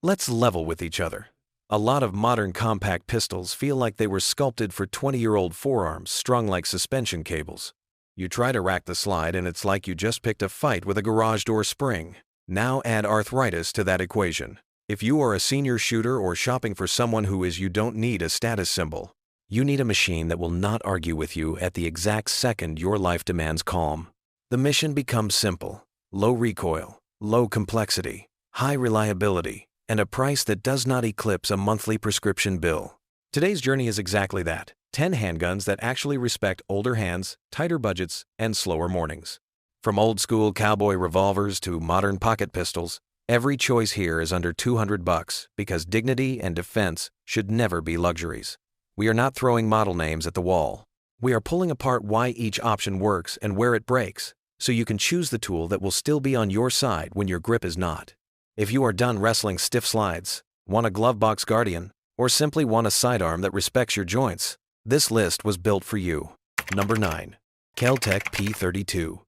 Let's level with each other. A lot of modern compact pistols feel like they were sculpted for 20-year-old forearms strung like suspension cables. You try to rack the slide and it's like you just picked a fight with a garage door spring. Now add arthritis to that equation. If you are a senior shooter or shopping for someone who is, you don't need a status symbol. You need a machine that will not argue with you at the exact second your life demands calm. The mission becomes simple: low recoil, low complexity, high reliability, and a price that does not eclipse a monthly prescription bill. Today's journey is exactly that: 10 handguns that actually respect older hands, tighter budgets, and slower mornings. From old-school cowboy revolvers to modern pocket pistols, every choice here is under $200 because dignity and defense should never be luxuries. We are not throwing model names at the wall. We are pulling apart why each option works and where it breaks, so you can choose the tool that will still be on your side when your grip is not. If you are done wrestling stiff slides, want a glove box guardian, or simply want a sidearm that respects your joints, this list was built for you. Number 9. Kel-Tec P32.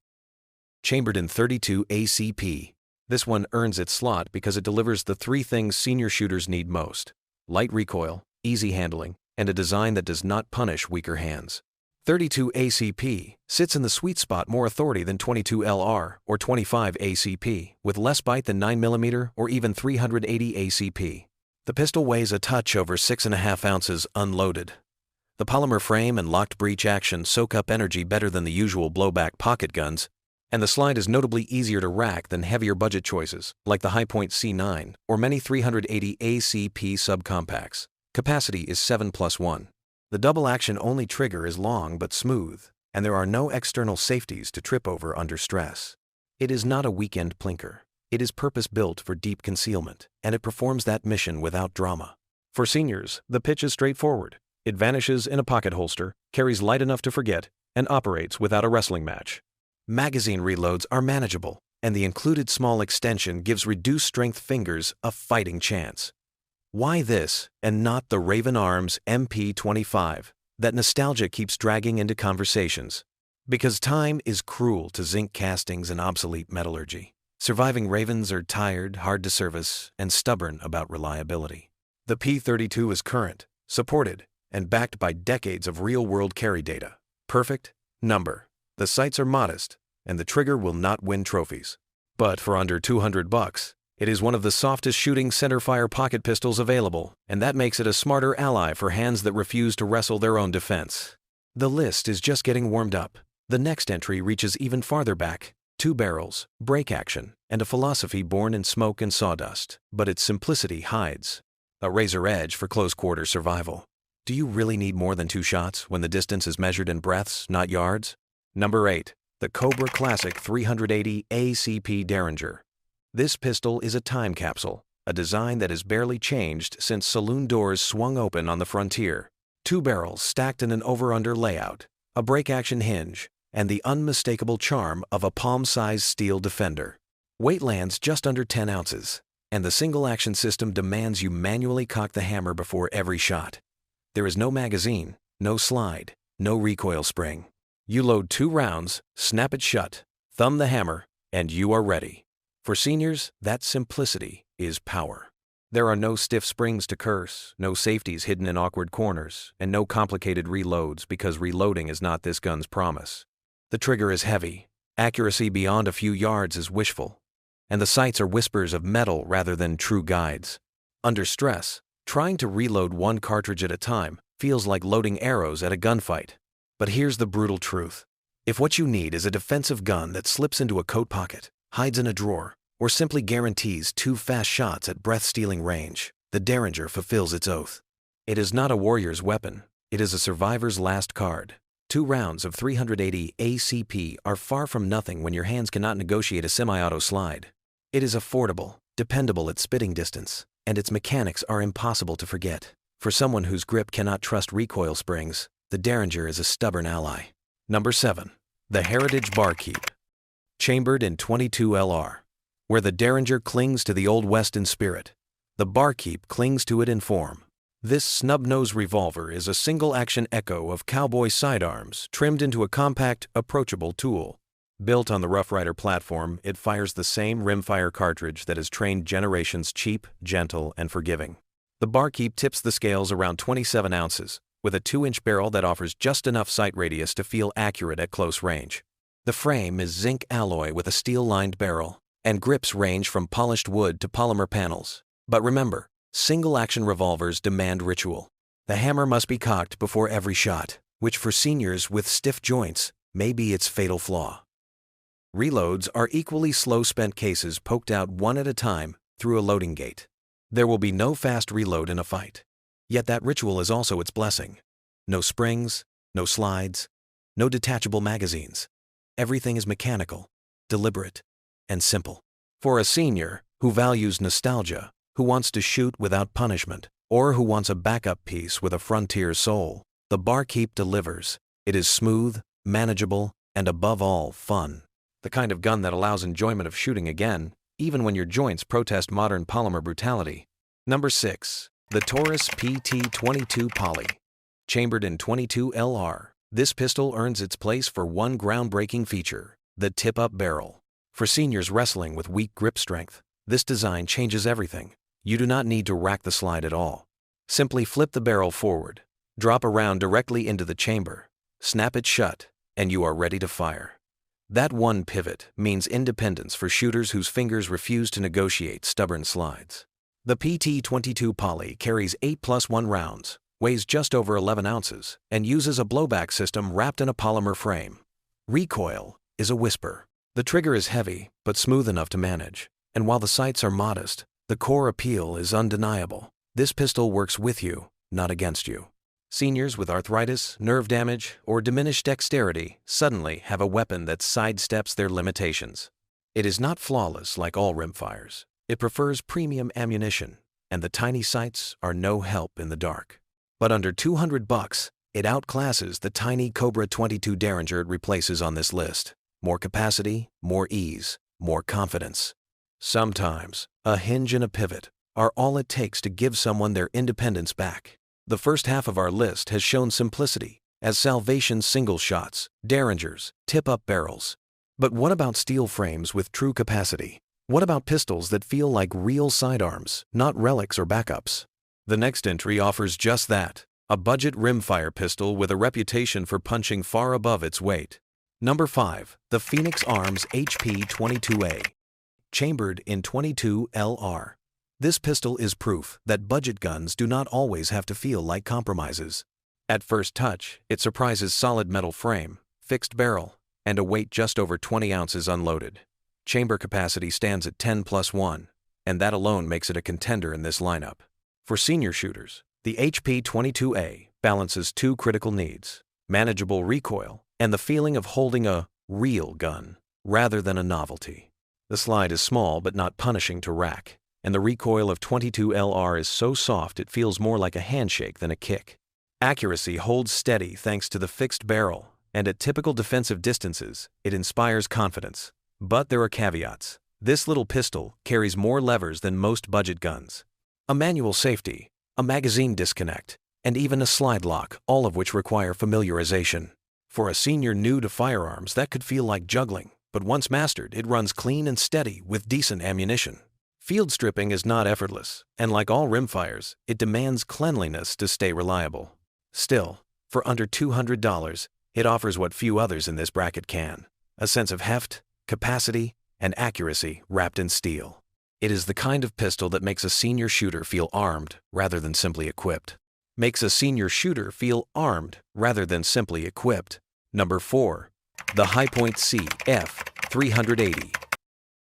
Chambered in 32 ACP. This one earns its slot because it delivers the three things senior shooters need most: light recoil, easy handling, and a design that does not punish weaker hands. 32 ACP sits in the sweet spot, more authority than 22 LR or 25 ACP, with less bite than 9mm or even 380 ACP. The pistol weighs a touch over 6.5 ounces unloaded. The polymer frame and locked breech action soak up energy better than the usual blowback pocket guns, and the slide is notably easier to rack than heavier budget choices like the Hi-Point C9 or many 380 ACP subcompacts. Capacity is 7+1. The double-action only trigger is long but smooth, and there are no external safeties to trip over under stress. It is not a weekend plinker. It is purpose-built for deep concealment, and it performs that mission without drama. For seniors, the pitch is straightforward. It vanishes in a pocket holster, carries light enough to forget, and operates without a wrestling match. Magazine reloads are manageable, and the included small extension gives reduced strength fingers a fighting chance. Why this, and not the Raven Arms MP25, that nostalgia keeps dragging into conversations? Because time is cruel to zinc castings and obsolete metallurgy. Surviving Ravens are tired, hard to service, and stubborn about reliability. The P32 is current, supported, and backed by decades of real-world carry data. Perfect number. The sights are modest, and the trigger will not win trophies. But for under $200, it is one of the softest shooting centerfire pocket pistols available, and that makes it a smarter ally for hands that refuse to wrestle their own defense. The list is just getting warmed up. The next entry reaches even farther back: 2 barrels, break action, and a philosophy born in smoke and sawdust, but its simplicity hides a razor edge for close-quarter survival. Do you really need more than 2 shots when the distance is measured in breaths, not yards? Number 8. The Cobra Classic 380 ACP Derringer. This pistol is a time capsule, a design that has barely changed since saloon doors swung open on the frontier. 2 barrels stacked in an over-under layout, a break-action hinge, and the unmistakable charm of a palm-sized steel defender. Weight lands just under 10 ounces, and the single-action system demands you manually cock the hammer before every shot. There is no magazine, no slide, no recoil spring. You load 2 rounds, snap it shut, thumb the hammer, and you are ready. For seniors, that simplicity is power. There are no stiff springs to curse, no safeties hidden in awkward corners, and no complicated reloads because reloading is not this gun's promise. The trigger is heavy, accuracy beyond a few yards is wishful, and the sights are whispers of metal rather than true guides. Under stress, trying to reload 1 cartridge at a time feels like loading arrows at a gunfight. But here's the brutal truth. If what you need is a defensive gun that slips into a coat pocket, hides in a drawer, or simply guarantees 2 fast shots at breath-stealing range, the Derringer fulfills its oath. It is not a warrior's weapon. It is a survivor's last card. 2 rounds of 380 ACP are far from nothing when your hands cannot negotiate a semi-auto slide. It is affordable, dependable at spitting distance, and its mechanics are impossible to forget. For someone whose grip cannot trust recoil springs, the Derringer is a stubborn ally. Number 7. The Heritage Barkeep. Chambered in 22 LR. Where the Derringer clings to the Old West in spirit, the Barkeep clings to it in form. This snub-nosed revolver is a single-action echo of cowboy sidearms trimmed into a compact, approachable tool. Built on the Rough Rider platform, it fires the same rimfire cartridge that has trained generations cheap, gentle, and forgiving. The barkeep tips the scales around 27 ounces, with a 2-inch barrel that offers just enough sight radius to feel accurate at close range. The frame is zinc alloy with a steel-lined barrel, and grips range from polished wood to polymer panels. But remember, single-action revolvers demand ritual. The hammer must be cocked before every shot, which for seniors with stiff joints may be its fatal flaw. Reloads are equally slow-spent cases poked out one at a time through a loading gate. There will be no fast reload in a fight. Yet that ritual is also its blessing. No springs, no slides, no detachable magazines. Everything is mechanical, deliberate, and simple. For a senior who values nostalgia, who wants to shoot without punishment, or who wants a backup piece with a frontier soul, the barkeep delivers. It is smooth, manageable, and above all, fun. The kind of gun that allows enjoyment of shooting again, even when your joints protest modern polymer brutality. Number 6. The Taurus PT22 Poly. Chambered in 22 LR, this pistol earns its place for one groundbreaking feature: the tip-up barrel. For seniors wrestling with weak grip strength, this design changes everything. You do not need to rack the slide at all. Simply flip the barrel forward, drop a round directly into the chamber, snap it shut, and you are ready to fire. That one pivot means independence for shooters whose fingers refuse to negotiate stubborn slides. The PT22 Poly carries 8+1 rounds, weighs just over 11 ounces, and uses a blowback system wrapped in a polymer frame. Recoil is a whisper. The trigger is heavy, but smooth enough to manage. And while the sights are modest, the core appeal is undeniable. This pistol works with you, not against you. Seniors with arthritis, nerve damage, or diminished dexterity suddenly have a weapon that sidesteps their limitations. It is not flawless like all rimfires. It prefers premium ammunition, and the tiny sights are no help in the dark. But under $200, it outclasses the tiny Cobra 22 Derringer it replaces on this list. More capacity, more ease, more confidence. Sometimes, a hinge and a pivot are all it takes to give someone their independence back. The first half of our list has shown simplicity, as Salvation single shots, Derringers, tip-up barrels. But what about steel frames with true capacity? What about pistols that feel like real sidearms, not relics or backups? The next entry offers just that, a budget rimfire pistol with a reputation for punching far above its weight. Number 5. The Phoenix Arms HP22A. Chambered in 22 LR. This pistol is proof that budget guns do not always have to feel like compromises. At first touch, it surprises solid metal frame, fixed barrel, and a weight just over 20 ounces unloaded. Chamber capacity stands at 10+1, and that alone makes it a contender in this lineup. For senior shooters, the HP22A balances two critical needs: manageable recoil and the feeling of holding a real gun rather than a novelty. The slide is small but not punishing to rack, and the recoil of 22 LR is so soft it feels more like a handshake than a kick. Accuracy holds steady thanks to the fixed barrel, and at typical defensive distances, it inspires confidence. But there are caveats. This little pistol carries more levers than most budget guns. A manual safety, a magazine disconnect, and even a slide lock, all of which require familiarization. For a senior new to firearms, that could feel like juggling, but once mastered, it runs clean and steady with decent ammunition. Field stripping is not effortless, and like all rimfires, it demands cleanliness to stay reliable. Still, for under $200, it offers what few others in this bracket can: a sense of heft, capacity, and accuracy wrapped in steel. It is the kind of pistol that makes a senior shooter feel armed rather than simply equipped. Makes a senior shooter feel armed rather than simply equipped. Number 4. The Hi-Point CF380.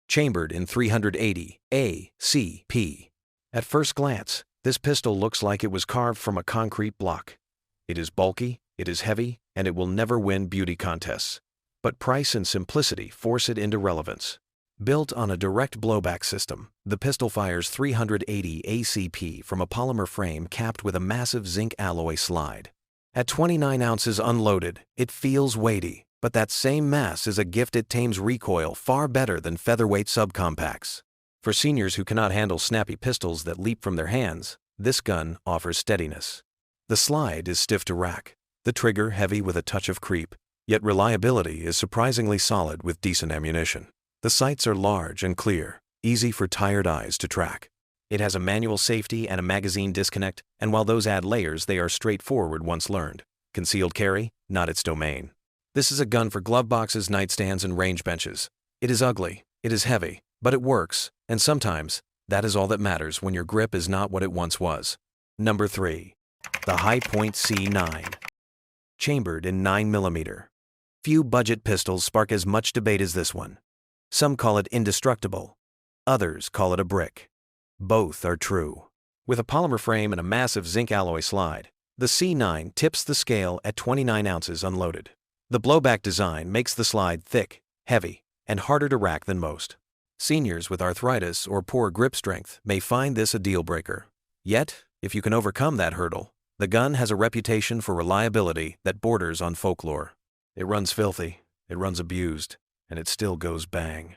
Chambered in 380 ACP. At first glance, this pistol looks like it was carved from a concrete block. It is bulky, it is heavy, and it will never win beauty contests. But price and simplicity force it into relevance. Built on a direct blowback system, the pistol fires 380 ACP from a polymer frame capped with a massive zinc alloy slide. At 29 ounces unloaded, it feels weighty, but that same mass is a gift. It tames recoil far better than featherweight subcompacts. For seniors who cannot handle snappy pistols that leap from their hands, this gun offers steadiness. The slide is stiff to rack, the trigger heavy with a touch of creep, Yet reliability is surprisingly solid with decent ammunition. The sights are large and clear, easy for tired eyes to track. It has a manual safety and a magazine disconnect, and while those add layers, they are straightforward once learned. Concealed carry, not its domain. This is a gun for glove boxes, nightstands, and range benches. It is ugly, it is heavy, but it works, and sometimes, that is all that matters when your grip is not what it once was. Number 3. The Hi-Point C9. Chambered in 9mm. Few budget pistols spark as much debate as this one. Some call it indestructible. Others call it a brick. Both are true. With a polymer frame and a massive zinc alloy slide, the C9 tips the scale at 29 ounces unloaded. The blowback design makes the slide thick, heavy, and harder to rack than most. Seniors with arthritis or poor grip strength may find this a deal breaker. Yet, if you can overcome that hurdle, the gun has a reputation for reliability that borders on folklore. It runs filthy, it runs abused, and it still goes bang.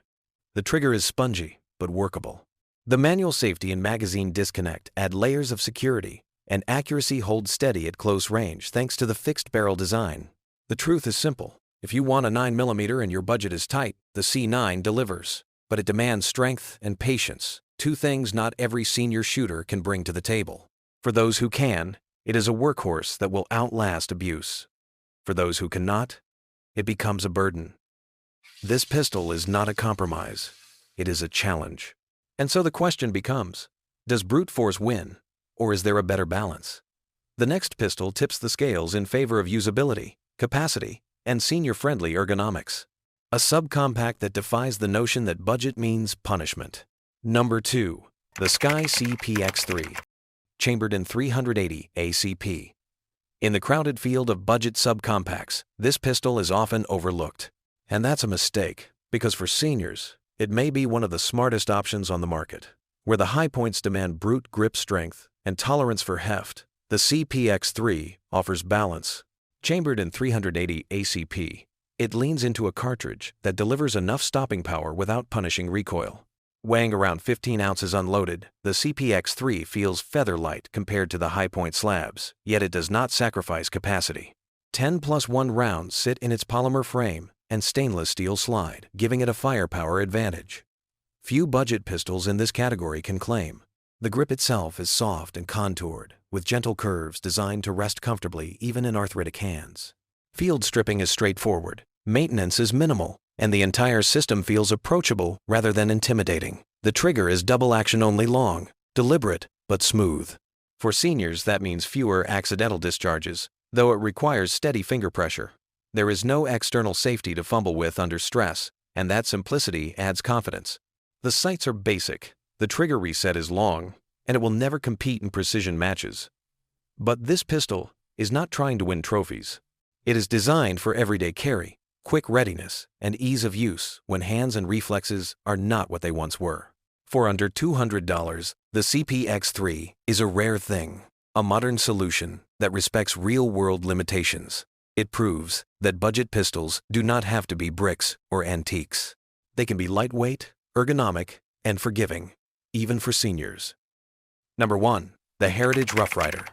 The trigger is spongy, but workable. The manual safety and magazine disconnect add layers of security, and accuracy holds steady at close range thanks to the fixed barrel design. The truth is simple. If you want a 9mm and your budget is tight, the C9 delivers. But it demands strength and patience, two things not every senior shooter can bring to the table. For those who can, it is a workhorse that will outlast abuse. For those who cannot, it becomes a burden. This pistol is not a compromise. It is a challenge. And so the question becomes, does brute force win, or is there a better balance? The next pistol tips the scales in favor of usability, capacity, and senior-friendly ergonomics. A subcompact that defies the notion that budget means punishment. Number 2. The Sky CPX3. Chambered in 380 ACP. In the crowded field of budget subcompacts, this pistol is often overlooked. And that's a mistake, because for seniors, it may be one of the smartest options on the market. Where the high points demand brute grip strength and tolerance for heft, the CPX3 offers balance. Chambered in 380 ACP, it leans into a cartridge that delivers enough stopping power without punishing recoil. Weighing around 15 ounces unloaded, the CPX3 feels feather-light compared to the high-point slabs, yet it does not sacrifice capacity. 10+1 rounds sit in its polymer frame and stainless steel slide, giving it a firepower advantage. Few budget pistols in this category can claim. The grip itself is soft and contoured, with gentle curves designed to rest comfortably even in arthritic hands. Field stripping is straightforward, maintenance is minimal, and the entire system feels approachable rather than intimidating. The trigger is double-action only long, deliberate, but smooth. For seniors, that means fewer accidental discharges, though it requires steady finger pressure. There is no external safety to fumble with under stress, and that simplicity adds confidence. The sights are basic, the trigger reset is long, and it will never compete in precision matches. But this pistol is not trying to win trophies. It is designed for everyday carry, quick readiness, and ease of use when hands and reflexes are not what they once were. For under $200, the CPX3 is a rare thing, a modern solution that respects real-world limitations. It proves that budget pistols do not have to be bricks or antiques. They can be lightweight, ergonomic, and forgiving, even for seniors. Number 1. The Heritage Rough Rider.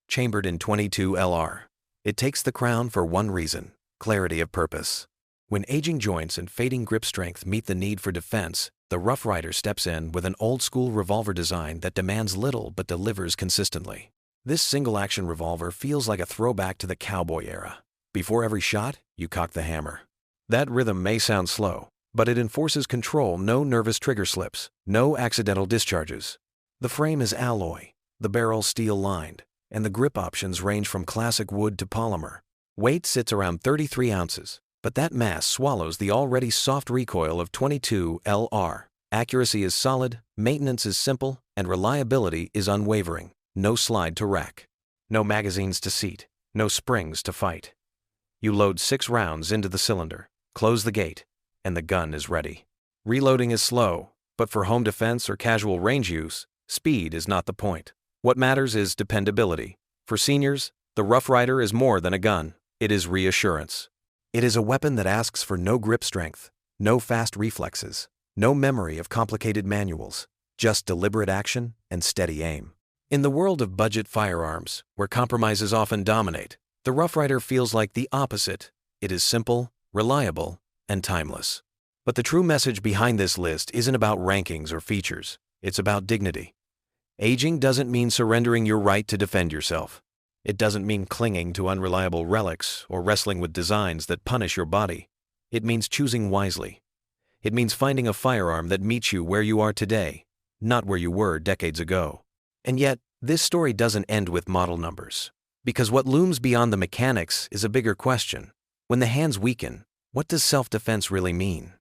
Chambered in 22 LR. It takes the crown for one reason: clarity of purpose. When aging joints and fading grip strength meet the need for defense, the Rough Rider steps in with an old-school revolver design that demands little but delivers consistently. This single-action revolver feels like a throwback to the cowboy era. Before every shot, you cock the hammer. That rhythm may sound slow, but it enforces control: no nervous trigger slips, no accidental discharges. The frame is alloy, the barrel steel-lined, and the grip options range from classic wood to polymer. Weight sits around 33 ounces, but that mass swallows the already soft recoil of 22 LR. Accuracy is solid, maintenance is simple, and reliability is unwavering. No slide to rack, no magazines to seat, no springs to fight. You load 6 rounds into the cylinder, close the gate, and the gun is ready. Reloading is slow, but for home defense or casual range use, speed is not the point. What matters is dependability. For seniors, the Rough Rider is more than a gun. It is reassurance. It is a weapon that asks for no grip strength, no fast reflexes, no memory of complicated manuals, just deliberate action and steady aim. In the world of budget firearms, where compromises often dominate, the Rough Rider feels like the opposite. It is simple, reliable, and timeless. But the true message behind this list isn't about rankings or features. It's about dignity. Aging doesn't mean surrendering your right to defend yourself. It doesn't mean clinging to unreliable relics or wrestling with designs that punish your body. It means choosing wisely. It means finding a firearm that meets you where you are today, not where you were decades ago. And yet, this story doesn't end with model numbers. Because what looms beyond the mechanics is a bigger question. When the hands weaken, what does self-defense really mean?